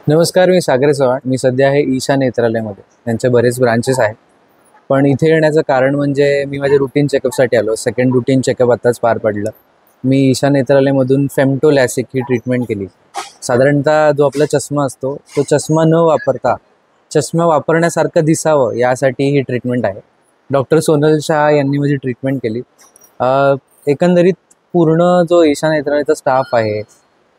नमस्कार, मी सागर चव्हाण. मी सध्या आहे ईशा नेत्रालयमध्ये. त्यांचे बरेच ब्रांचेस आहेत. पण इथे येण्याचं कारण म्हणजे मी माझ्या रुटीन चेकअपसाठी आलो. सेकंड रुटीन चेकअप आत्ताच पार पडलं. मी ईशा नेत्रालयमधून फेमटोलॅसिक ही ट्रीटमेंट केली. साधारणतः जो आपला चष्मा असतो तो चष्मा न वापरता चष्मा वापरण्यासारखं दिसावं यासाठी ही ट्रीटमेंट आहे. डॉक्टर सोनल शाह यांनी माझी ट्रीटमेंट केली. एकंदरीत पूर्ण जो ईशा नेत्रालयाचा स्टाफ आहे,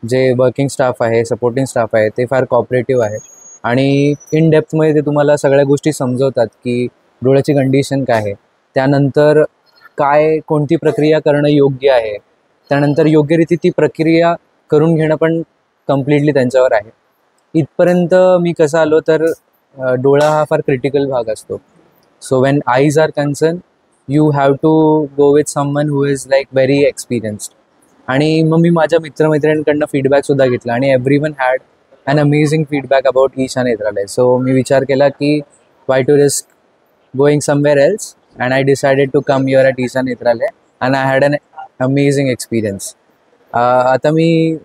जे वर्किंग स्टाफ आहे, सपोर्टिंग स्टाफ आहे, ते फार कॉपरेटिव्ह आहे आणि इन डेप्थमध्ये ते तुम्हाला सगळ्या गोष्टी समजवतात की डोळ्याची कंडिशन काय आहे, त्यानंतर कोणती प्रक्रिया करणं योग्य आहे, त्यानंतर योग्यरीती ती प्रक्रिया करून घेणं पण कम्प्लिटली त्यांच्यावर आहे. इथपर्यंत मी कसा आलो तर डोळा हा फार क्रिटिकल भाग असतो. So when eyes are concern you have to go with someone who is like very experienced. आणि मग मी माझ्या मित्रमैत्रिणींकडनं फीडबॅकसुद्धा घेतला आणि everyone had an amazing feedback about Isha Netralaya. So मी विचार केला की why to risk going somewhere else, and I decided to come your at Isha Netralaya and I had an amazing experience. आता मी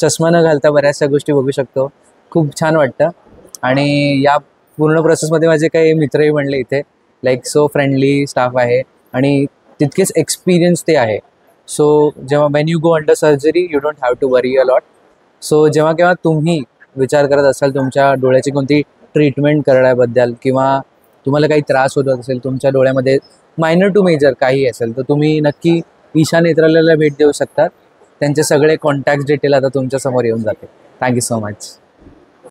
चष्मा न घालता बऱ्याचशा गोष्टी बघू शकतो. खूप छान वाटतं आणि या पूर्ण प्रोसेसमध्ये माझे काही मित्रही बनले इथे. लाईक सो फ्रेंडली स्टाफ आहे आणि तितकेच एक्सपिरियन्स ते आहे. सो जेव्हा when you go under surgery you don't have to worry a lot. So जेव्हा केव्हा तुम्ही विचार करत असाल तुमच्या डोळ्याची कोणती ट्रीटमेंट करण्याबद्दल किंवा तुम्हाला काही त्रास होत असेल तुमच्या डोळ्यामध्ये, मायनर टू मेजर काही असेल, तर तुम्ही नक्की ईशा नेत्रालयाला भेट देऊ शकता. त्यांचे सगळे कॉन्टॅक्ट डिटेल आता तुमच्यासमोर येऊन जाते. Thank you so much.